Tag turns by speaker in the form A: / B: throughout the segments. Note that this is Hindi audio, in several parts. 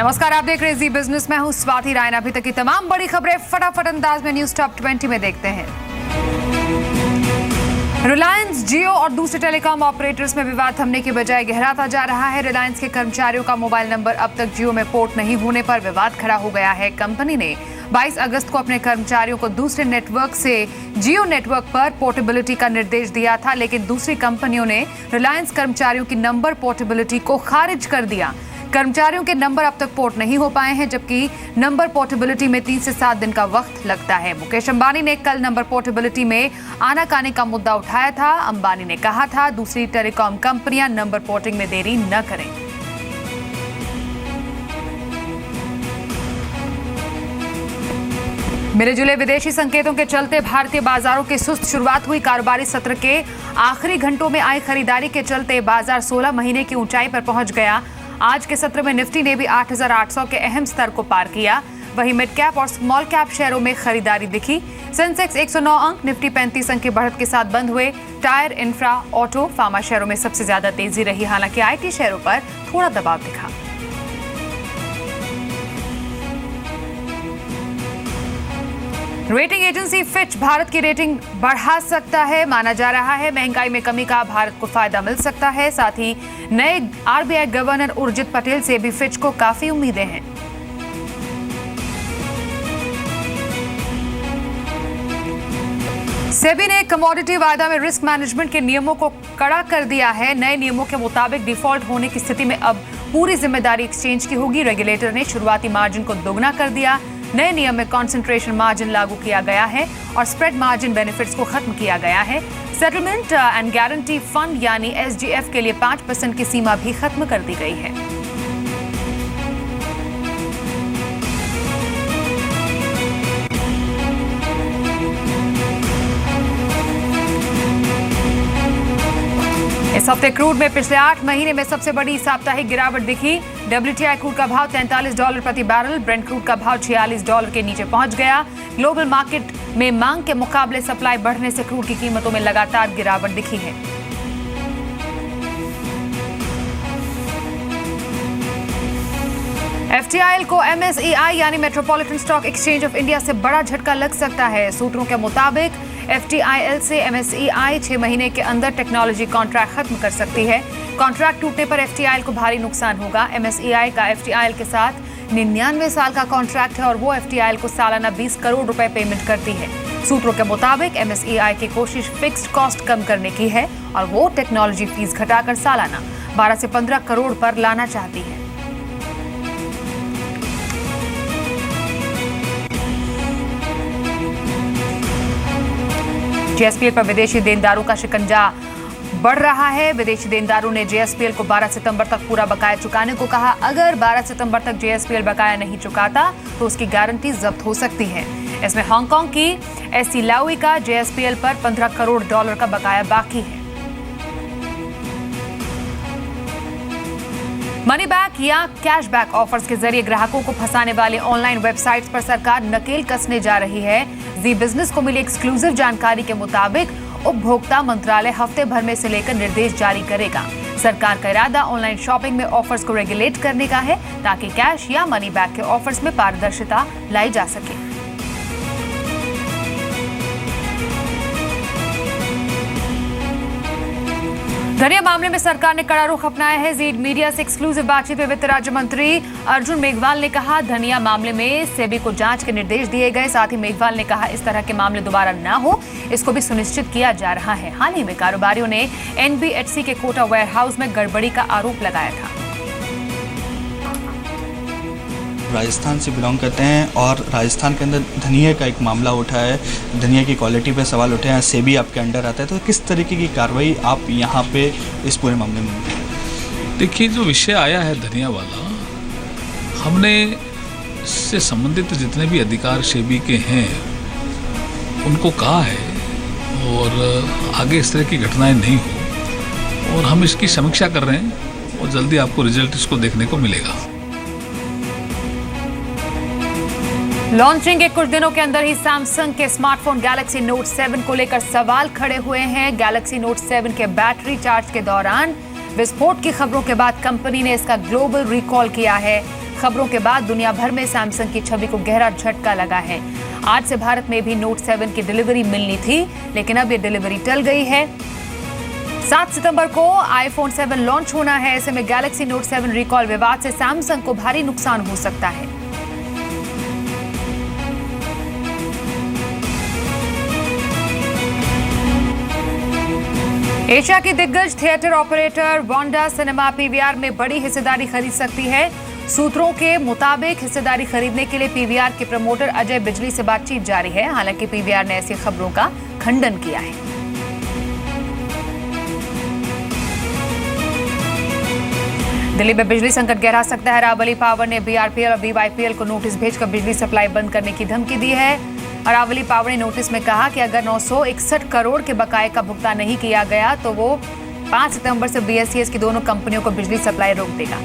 A: नमस्कार, आप देख रहे हैं जी बिजनेस में हूं स्वाति रायना। अभी तक की तमाम बड़ी खबरें फटाफट अंदाज में न्यूज टॉप 20 में देखते हैं। रिलायंस, जियो और दूसरे टेलीकॉम ऑपरेटर्स में विवाद थमने के बजाय गहराता जा रहा है। रिलायंस के कर्मचारियों का मोबाइल नंबर अब तक जियो में पोर्ट नहीं होने पर विवाद खड़ा हो गया है। कंपनी ने 22 अगस्त को अपने कर्मचारियों को दूसरे नेटवर्क से जियो नेटवर्क पर पोर्टेबिलिटी का निर्देश दिया था, लेकिन दूसरी कंपनियों ने रिलायंस कर्मचारियों की नंबर पोर्टेबिलिटी को खारिज कर दिया। कर्मचारियों के नंबर अब तक पोर्ट नहीं हो पाए हैं, जबकि नंबर पोर्टेबिलिटी में 3 से 7 दिन का वक्त लगता है। मुकेश अंबानी ने कल नंबर पोर्टेबिलिटी में आनाकानी का मुद्दा उठाया था। अंबानी ने कहा था, दूसरी टेलीकॉम कंपनियां नंबर पोर्टिंग में देरी न करें। मिले जुले विदेशी संकेतों के चलते भारतीय बाजारों की सुस्त शुरुआत हुई। कारोबारी सत्र के आखिरी घंटों में आई खरीदारी के चलते बाजार 16 महीने की ऊंचाई पर पहुंच गया। आज के सत्र में निफ्टी ने भी 8,800 के अहम स्तर को पार किया। वहीं मिड कैप और स्मॉल कैप शेयरों में खरीदारी दिखी। सेंसेक्स 109 अंक, निफ्टी 35 अंक की बढ़त के साथ बंद हुए। टायर, इंफ्रा, ऑटो, फार्मा शेयरों में सबसे ज्यादा तेजी रही। हालांकि आईटी शेयरों पर थोड़ा दबाव दिखा। रेटिंग एजेंसी फिच भारत की रेटिंग बढ़ा सकता है, माना जा रहा है। महंगाई में कमी का भारत को फायदा मिल सकता है। साथ ही नए आरबीआई गवर्नर उर्जित पटेल से भी फिच को काफी उम्मीदें हैं। सेबी ने कमोडिटी वायदा में रिस्क मैनेजमेंट के नियमों को कड़ा कर दिया है। नए नियमों के मुताबिक डिफॉल्ट होने की स्थिति में अब पूरी जिम्मेदारी एक्सचेंज की होगी। रेगुलेटर ने शुरुआती मार्जिन को दोगुना कर दिया। नए नियम में कॉन्सेंट्रेशन मार्जिन लागू किया गया है और स्प्रेड मार्जिन बेनिफिट्स को खत्म किया गया है। सेटलमेंट एंड गारंटी फंड यानी एसजीएफ के लिए 5% की सीमा भी खत्म कर दी गई है। इस हफ्ते क्रूड में पिछले 8 महीने में सबसे बड़ी साप्ताहिक गिरावट दिखी। WTI क्रूड का भाव $43 प्रति बैरल, ब्रेंट क्रूड का भाव $46 के नीचे पहुंच गया। ग्लोबल मार्केट में मांग के मुकाबले सप्लाई बढ़ने से क्रूड की कीमतों में लगातार गिरावट दिखी है। FTIL को MSEI यानी metropolitan stock exchange of India से बड़ा झटका लग सकता है। सूत्रों के मुताबिक FTIL से MSEI 6 महीने के अंदर टेक्नोलॉजी कॉन्ट्रैक्ट खत्म कर सकती है। कॉन्ट्रैक्ट टूटने पर FTIL को भारी नुकसान होगा। MSEI का FTIL के साथ 99 साल का कॉन्ट्रैक्ट है और वो FTIL को सालाना 20 करोड़ रुपए पेमेंट करती है। सूत्रों के मुताबिक MSEI की कोशिश फिक्स्ड कॉस्ट कम करने की है और वो टेक्नोलॉजी फीस घटाकर सालाना 12 से 15 करोड़ पर लाना चाहती है। JSPL पर विदेशी देनदारों का शिकंजा बढ़ रहा है। विदेशी देनदारों ने JSPL को 12 सितंबर तक पूरा बकाया चुकाने को कहा। अगर 12 सितंबर तक JSPL बकाया नहीं चुकाता तो उसकी गारंटी जब्त हो सकती है। इसमें हांगकांग की SC लाउई का JSPL पर $15 करोड़ का बकाया बाकी है। मनी बैक या कैशबैक ऑफर्स के जरिए ग्राहकों को फंसाने वाले ऑनलाइन वेबसाइट्स पर सरकार नकेल कसने जा रही है। जी बिजनेस को मिली एक्सक्लूसिव जानकारी के मुताबिक उपभोक्ता मंत्रालय हफ्ते भर में से लेकर निर्देश जारी करेगा। सरकार का इरादा ऑनलाइन शॉपिंग में ऑफर्स को रेगुलेट करने का है, ताकि कैश या मनी बैक के ऑफर्स में पारदर्शिता लाई जा सके। धनिया मामले में सरकार ने कड़ा रुख अपनाया है। जी मीडिया से एक्सक्लूसिव बातचीत में वित्त राज्य मंत्री अर्जुन मेघवाल ने कहा, धनिया मामले में सेबी को जांच के निर्देश दिए गए। साथ ही मेघवाल ने कहा, इस तरह के मामले दोबारा न हो, इसको भी सुनिश्चित किया जा रहा है। हाल ही में कारोबारियों ने NBHC के कोटा वेयरहाउस में गड़बड़ी का आरोप लगाया था।
B: राजस्थान से बिलोंग करते हैं और राजस्थान के अंदर धनिया का एक मामला उठा है, धनिया की क्वालिटी पे सवाल उठे हैं, सेबी आपके अंडर आता है, तो किस तरीके की कार्रवाई आप यहाँ पे इस पूरे मामले में?
C: देखिए, जो विषय आया है धनिया वाला, हमने इससे संबंधित जितने भी अधिकार सेबी के हैं उनको कहा है और आगे इस तरह की घटनाएं नहीं हो, और हम इसकी समीक्षा कर रहे हैं और जल्दी आपको रिजल्ट इसको देखने को मिलेगा।
A: लॉन्चिंग के कुछ दिनों के अंदर ही सैमसंग के स्मार्टफोन गैलेक्सी नोट 7 को लेकर सवाल खड़े हुए हैं। गैलेक्सी नोट 7 के बैटरी चार्ज के दौरान विस्फोट की खबरों के बाद कंपनी ने इसका ग्लोबल रिकॉल किया है। खबरों के बाद दुनिया भर में सैमसंग की छवि को गहरा झटका लगा है। आज से भारत में भी नोट 7 की डिलीवरी मिलनी थी, लेकिन अब ये डिलीवरी टल गई है। 7 सितंबर को आईफोन 7 लॉन्च होना है। ऐसे में गैलेक्सी नोट 7 रिकॉल विवाद से सैमसंग को भारी नुकसान हो सकता है। एशिया की दिग्गज theatre operator Wanda cinema PVR में बड़ी हिस्सेदारी खरीद सकती है। सूत्रों के मुताबिक हिस्सेदारी खरीदने के लिए पीवीआर के प्रमोटर अजय बिजली से बातचीत जारी है। हालांकि पीवीआर ने ऐसी खबरों का खंडन किया है। दिल्ली में बिजली संकट गहरा सकता है। अरावली पावर ने बीआरपीएल और बीवाईपीएल को नोटिस भेजकर बिजली सप्लाई बंद करने की धमकी दी है। अरावली पावर ने नोटिस में कहा कि अगर 961 करोड़ के बकाये का भुगतान नहीं किया गया तो वो 5 सितंबर से बीएसईएस की दोनों कंपनियों को बिजली सप्लाई रोक देगा।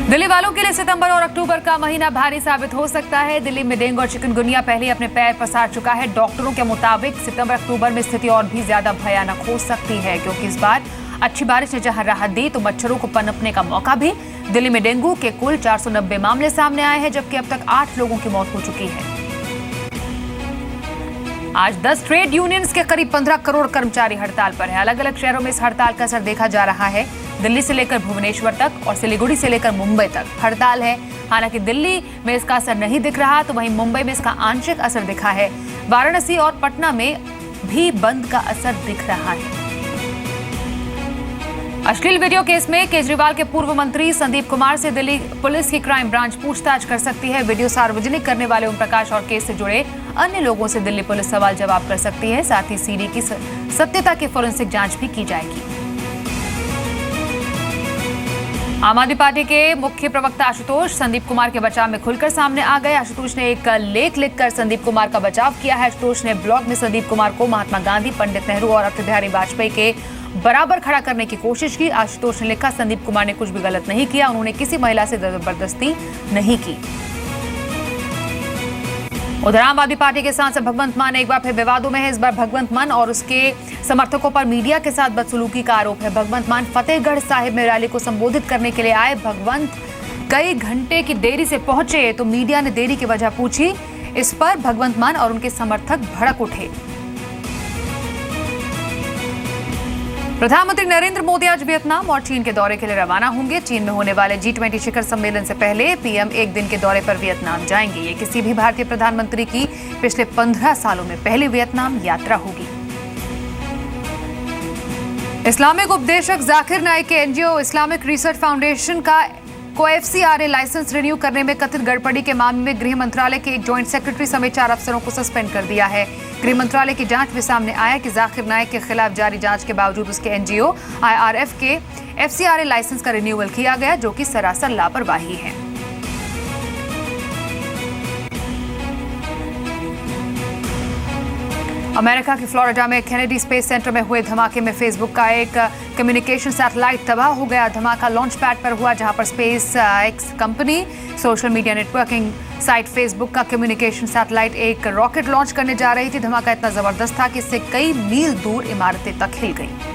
A: दिल्ली वालों के लिए सितंबर और अक्टूबर का महीना भारी साबित हो सकता है। दिल्ली में डेंगू और चिकनगुनिया पहले अपने पैर पसार चुका है। डॉक्टरों के मुताबिक सितंबर अक्टूबर में स्थिति और भी ज्यादा भयानक हो सकती है, क्योंकि इस बार अच्छी बारिश ने जहां राहत दी तो मच्छरों को पनपने का मौका भी। दिल्ली में डेंगू के कुल 490 मामले सामने आए हैं, जबकि अब तक 8 लोगों की मौत हो चुकी है। आज 10 ट्रेड यूनियंस के करीब 15 करोड़ कर्मचारी हड़ताल पर हैं। अलग अलग शहरों में इस हड़ताल का असर देखा जा रहा है। दिल्ली से लेकर भुवनेश्वर तक और सिलीगुड़ी से लेकर मुंबई तक हड़ताल है। हालांकि दिल्ली में इसका असर नहीं दिख रहा, तो वहीं मुंबई में इसका आंशिक असर दिखा है। वाराणसी और पटना में भी बंद का असर दिख रहा है। अश्लील वीडियो केस में केजरीवाल के पूर्व मंत्री संदीप कुमार से दिल्ली पुलिस की क्राइम ब्रांच पूछताछ कर सकती है। वीडियो सार्वजनिक करने वाले ओम प्रकाश और केस से जुड़े अन्य लोगों से दिल्ली पुलिस सवाल जवाब कर सकती है। साथ ही सीडी की सत्यता की फोरेंसिक जांच भी की जाएगी। आम आदमी पार्टी के मुख्य प्रवक्ता आशुतोष संदीप कुमार के बचाव में खुलकर सामने आ गए। आशुतोष ने एक लेख लिखकर संदीप कुमार का बचाव किया है। आशुतोष ने ब्लॉग में संदीप कुमार को महात्मा गांधी, पंडित नेहरू और अटल बिहारी वाजपेयी के बराबर खड़ा करने की कोशिश की। आशुतोष ने लिखा, संदीप कुमार ने कुछ भी गलत नहीं किया, उन्होंने किसी महिला से जबरदस्ती नहीं की। उधर आम आदमी पार्टी के सांसद भगवंत मान एक बार फिर विवादों में है। इस बार भगवंत मान और उसके समर्थकों पर मीडिया के साथ बदसलूकी का आरोप है। भगवंत मान फतेहगढ़ साहिब में रैली को संबोधित करने के लिए आए। भगवंत कई घंटे की देरी से पहुंचे तो मीडिया ने देरी की वजह पूछी। इस पर भगवंत मान और उनके समर्थक भड़क उठे। प्रधानमंत्री नरेंद्र मोदी आज वियतनाम और चीन के दौरे के लिए रवाना होंगे। चीन में होने वाले G20 शिखर सम्मेलन से पहले पीएम एक दिन के दौरे पर वियतनाम जाएंगे। ये किसी भी भारतीय प्रधानमंत्री की पिछले 15 सालों में पहली वियतनाम यात्रा होगी। इस्लामिक उपदेशक जाकिर नाइक के एनजीओ इस्लामिक रिसर्च फाउंडेशन का FCRA लाइसेंस रिन्यू करने में कथित गड़बड़ी के मामले में गृह मंत्रालय के एक जॉइंट सेक्रेटरी समेत 4 अफसरों को सस्पेंड कर दिया है। गृह मंत्रालय की जांच में सामने आया कि जाकिर नाइक के खिलाफ जारी जांच के बावजूद उसके एनजीओ IRF के FCRA लाइसेंस का रिन्यूअल किया गया, जो कि सरासर लापरवाही है। अमेरिका की फ्लोरिडा में केनेडी स्पेस सेंटर में हुए धमाके में फेसबुक का एक कम्युनिकेशन सैटेलाइट तबाह हो गया। धमाका लॉन्च पैड पर हुआ, जहां पर space x company social media networking site Facebook का कम्युनिकेशन सैटेलाइट एक रॉकेट लॉन्च करने जा रही थी। धमाका इतना जबरदस्त था कि इससे कई मील दूर इमारतें तक हिल गई।